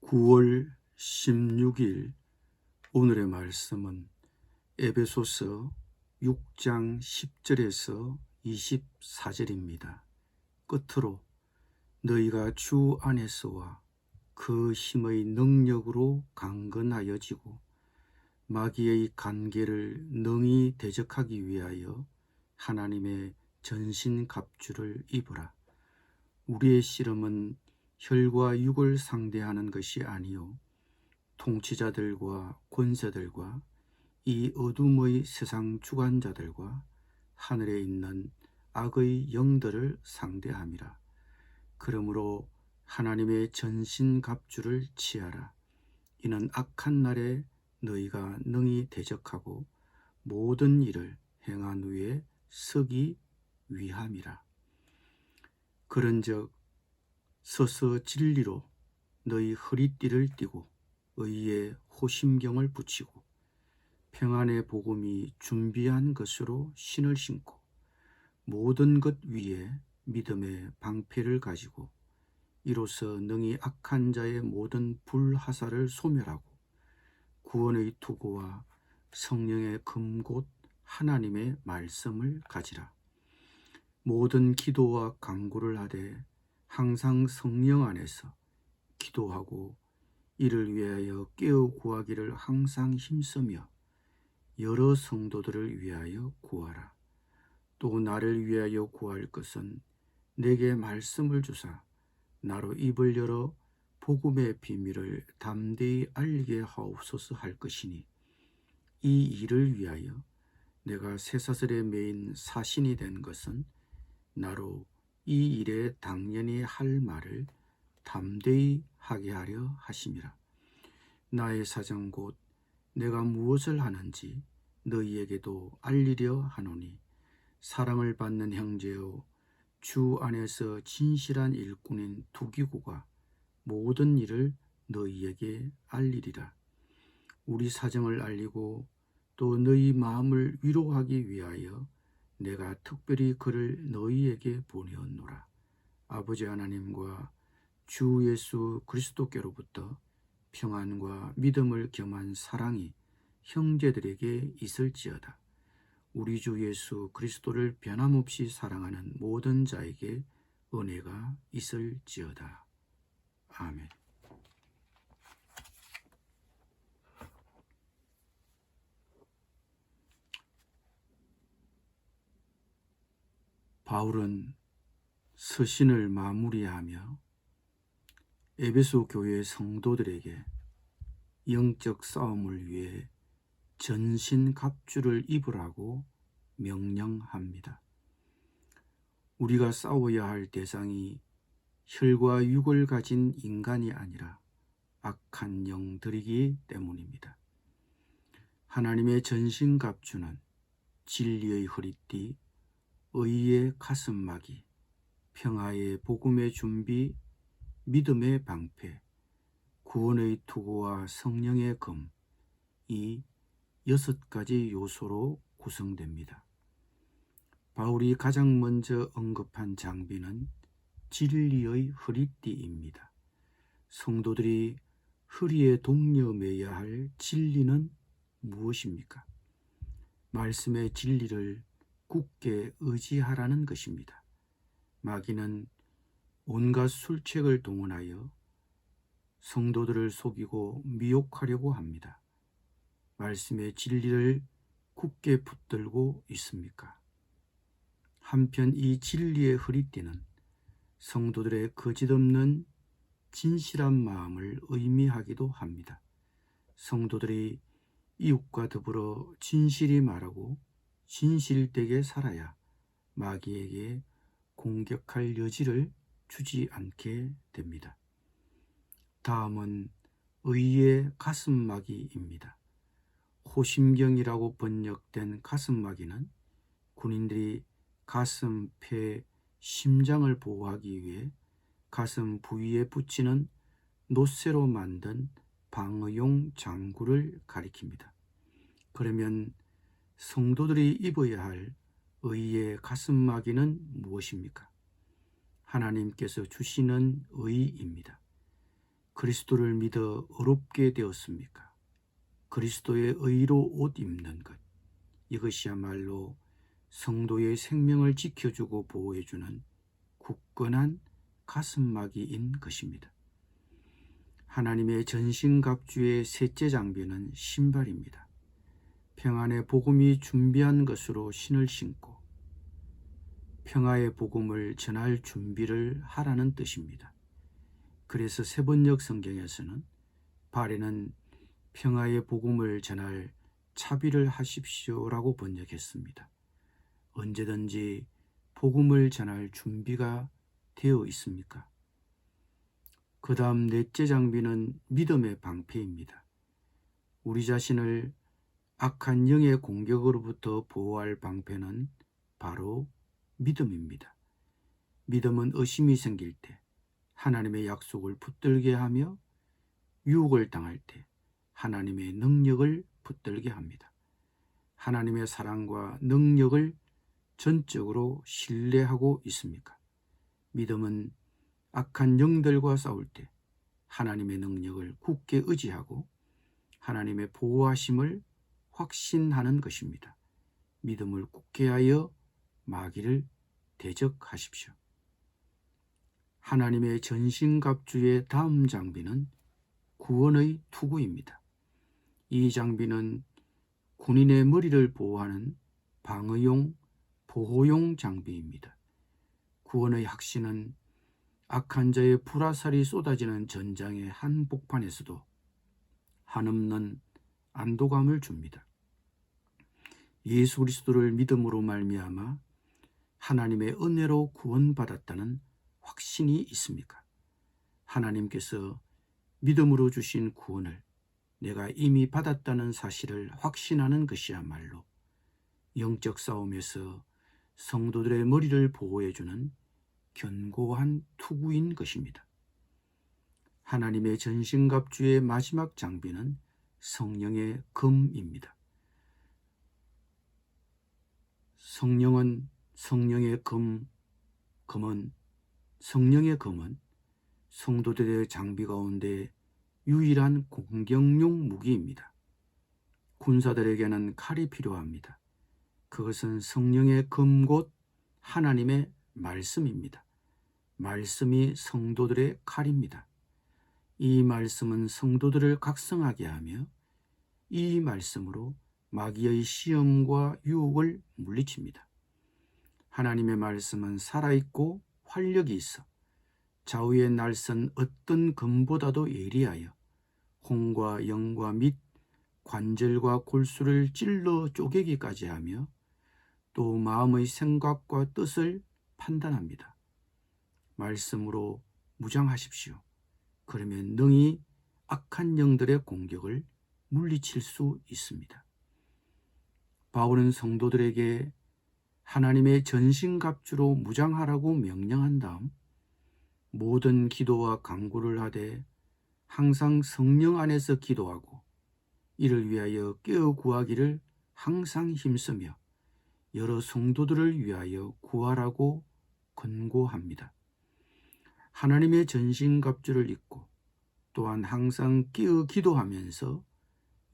9월 16일 오늘의 말씀은 에베소서 6장 10절에서 24절입니다. 끝으로 너희가 주 안에서와 그 힘의 능력으로 강건하여지고 마귀의 관계를 능히 대적하기 위하여 하나님의 전신갑주를 입으라. 우리의 씨름은 혈과 육을 상대하는 것이 아니요 통치자들과 권세들과 이 어둠의 세상 주관자들과 하늘에 있는 악의 영들을 상대함이라. 그러므로 하나님의 전신갑주를 취하라. 이는 악한 날에 너희가 능히 대적하고 모든 일을 행한 후에 서기 위함이라. 그런즉 서서 진리로 너희 허리띠를 띠고 의의 호심경을 붙이고 평안의 복음이 준비한 것으로 신을 신고 모든 것 위에 믿음의 방패를 가지고 이로써 능히 악한 자의 모든 불화살을 소멸하고 구원의 투구와 성령의 금곧 하나님의 말씀을 가지라. 모든 기도와 간구를 하되 항상 성령 안에서 기도하고 이를 위하여 깨어 구하기를 항상 힘쓰며 여러 성도들을 위하여 구하라. 또 나를 위하여 구할 것은 내게 말씀을 주사 나로 입을 열어 복음의 비밀을 담대히 알게 하옵소서 할 것이니 이 일을 위하여 내가 쇠사슬에 매인 사신이 된 것은 나로 이 일에 당연히 할 말을 담대히 하게 하려 하심이라. 나의 사정 곧 내가 무엇을 하는지 너희에게도 알리려 하노니 사랑을 받는 형제여 주 안에서 진실한 일꾼인 두기고가 모든 일을 너희에게 알리리라. 우리 사정을 알리고 또 너희 마음을 위로하기 위하여 내가 특별히 그를 너희에게 보내었노라. 아버지 하나님과 주 예수 그리스도께로부터 평안과 믿음을 겸한 사랑이 형제들에게 있을지어다. 우리 주 예수 그리스도를 변함없이 사랑하는 모든 자에게 은혜가 있을지어다. 아멘. 바울은 서신을 마무리하며 에베소 교회 성도들에게 영적 싸움을 위해 전신갑주를 입으라고 명령합니다. 우리가 싸워야 할 대상이 혈과 육을 가진 인간이 아니라 악한 영들이기 때문입니다. 하나님의 전신갑주는 진리의 허리띠, 의의 가슴막이, 평화의 복음의 준비, 믿음의 방패, 구원의 투구와 성령의 금, 이 6가지 요소로 구성됩니다. 바울이 가장 먼저 언급한 장비는 진리의 허리띠입니다. 성도들이 허리에 동여매야 할 진리는 무엇입니까? 말씀의 진리를 굳게 의지하라는 것입니다. 마귀는 온갖 술책을 동원하여 성도들을 속이고 미혹하려고 합니다. 말씀의 진리를 굳게 붙들고 있습니까? 한편 이 진리의 허리띠는 성도들의 거짓없는 진실한 마음을 의미하기도 합니다. 성도들이 이웃과 더불어 진실이 말하고 진실되게 살아야 마귀에게 공격할 여지를 주지 않게 됩니다. 다음은 의의 가슴막이입니다. 호심경이라고 번역된 가슴막이는 군인들이 가슴, 폐, 심장을 보호하기 위해 가슴 부위에 붙이는 노쇠로 만든 방어용 장구를 가리킵니다. 그러면 성도들이 입어야 할 의의 가슴막이는 무엇입니까? 하나님께서 주시는 의입니다. 그리스도를 믿어 의롭게 되었습니까? 그리스도의 의로 옷 입는 것, 이것이야말로 성도의 생명을 지켜주고 보호해주는 굳건한 가슴막이인 것입니다. 하나님의 전신갑주의 셋째 장비는 신발입니다. 평안의 복음이 준비한 것으로 신을 신고 평화의 복음을 전할 준비를 하라는 뜻입니다. 그래서 세번역 성경에서는 발에는 평화의 복음을 전할 차비를 하십시오라고 번역했습니다. 언제든지 복음을 전할 준비가 되어 있습니까? 그 다음 넷째 장비는 믿음의 방패입니다. 우리 자신을 악한 영의 공격으로부터 보호할 방패는 바로 믿음입니다. 믿음은 의심이 생길 때 하나님의 약속을 붙들게 하며 유혹을 당할 때 하나님의 능력을 붙들게 합니다. 하나님의 사랑과 능력을 전적으로 신뢰하고 있습니까? 믿음은 악한 영들과 싸울 때 하나님의 능력을 굳게 의지하고 하나님의 보호하심을 확신하는 것입니다. 믿음을 굳게 하여 마귀를 대적하십시오. 하나님의 전신갑주의 다음 장비는 구원의 투구입니다. 이 장비는 군인의 머리를 보호하는 방어용, 보호용 장비입니다. 구원의 확신은 악한 자의 불화살이 쏟아지는 전장의 한복판에서도 한없는 안도감을 줍니다. 예수 그리스도를 믿음으로 말미암아 하나님의 은혜로 구원받았다는 확신이 있습니까? 하나님께서 믿음으로 주신 구원을 내가 이미 받았다는 사실을 확신하는 것이야말로 영적 싸움에서 성도들의 머리를 보호해주는 견고한 투구인 것입니다. 하나님의 전신갑주의 마지막 장비는 성령의 검입니다. 성령의 검은 성도들의 장비 가운데 유일한 공격용 무기입니다. 군사들에게는 칼이 필요합니다. 그것은 성령의 검 곧 하나님의 말씀입니다. 말씀이 성도들의 칼입니다. 이 말씀은 성도들을 각성하게 하며 이 말씀으로 마귀의 시험과 유혹을 물리칩니다. 하나님의 말씀은 살아있고 활력이 있어 좌우의 날선 어떤 검보다도 예리하여 혼과 영과 및 관절과 골수를 찔러 쪼개기까지 하며 또 마음의 생각과 뜻을 판단합니다. 말씀으로 무장하십시오. 그러면 능히 악한 영들의 공격을 물리칠 수 있습니다. 바울은 성도들에게 하나님의 전신갑주로 무장하라고 명령한 다음 모든 기도와 간구를 하되 항상 성령 안에서 기도하고 이를 위하여 깨어 구하기를 항상 힘쓰며 여러 성도들을 위하여 구하라고 권고합니다. 하나님의 전신갑주를 입고 또한 항상 깨어 기도하면서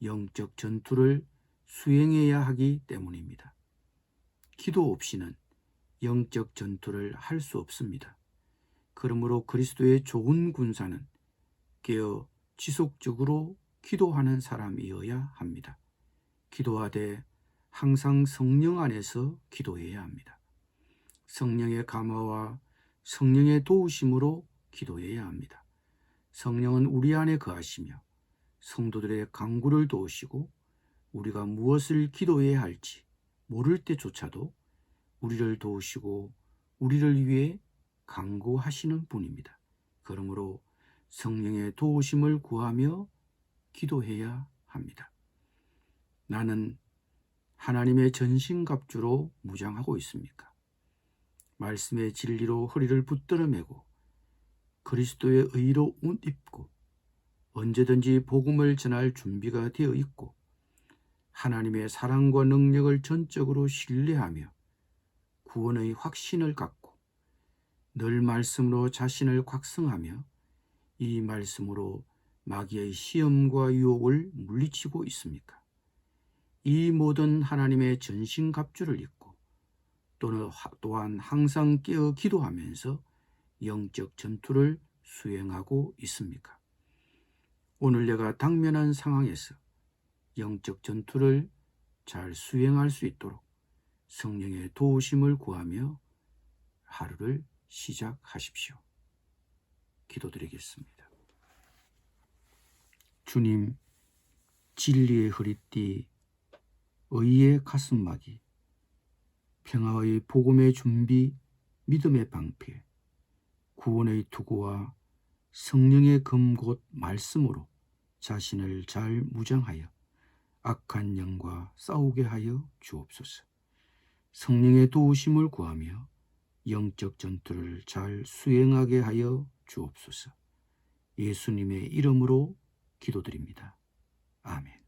영적 전투를 수행해야 하기 때문입니다. 기도 없이는 영적 전투를 할 수 없습니다. 그러므로 그리스도의 좋은 군사는 깨어 지속적으로 기도하는 사람이어야 합니다. 기도하되 항상 성령 안에서 기도해야 합니다. 성령의 감화와 성령의 도우심으로 기도해야 합니다. 성령은 우리 안에 거하시며 성도들의 간구를 도우시고 우리가 무엇을 기도해야 할지 모를 때조차도 우리를 도우시고 우리를 위해 간구하시는 분입니다. 그러므로 성령의 도우심을 구하며 기도해야 합니다. 나는 하나님의 전신갑주로 무장하고 있습니까? 말씀의 진리로 허리를 붙들어 매고 그리스도의 의로 옷 입고 언제든지 복음을 전할 준비가 되어 있고 하나님의 사랑과 능력을 전적으로 신뢰하며 구원의 확신을 갖고 늘 말씀으로 자신을 각성하며 이 말씀으로 마귀의 시험과 유혹을 물리치고 있습니까? 이 모든 하나님의 전신갑주를 입고 또한 항상 깨어 기도하면서 영적 전투를 수행하고 있습니까? 오늘 내가 당면한 상황에서 영적 전투를 잘 수행할 수 있도록 성령의 도우심을 구하며 하루를 시작하십시오. 기도드리겠습니다. 주님, 진리의 허리띠, 의의 가슴막이, 평화의 복음의 준비, 믿음의 방패, 구원의 투구와 성령의 검곧 말씀으로 자신을 잘 무장하여 악한 영과 싸우게 하여 주옵소서. 성령의 도우심을 구하며 영적 전투를 잘 수행하게 하여 주옵소서. 예수님의 이름으로 기도드립니다. 아멘.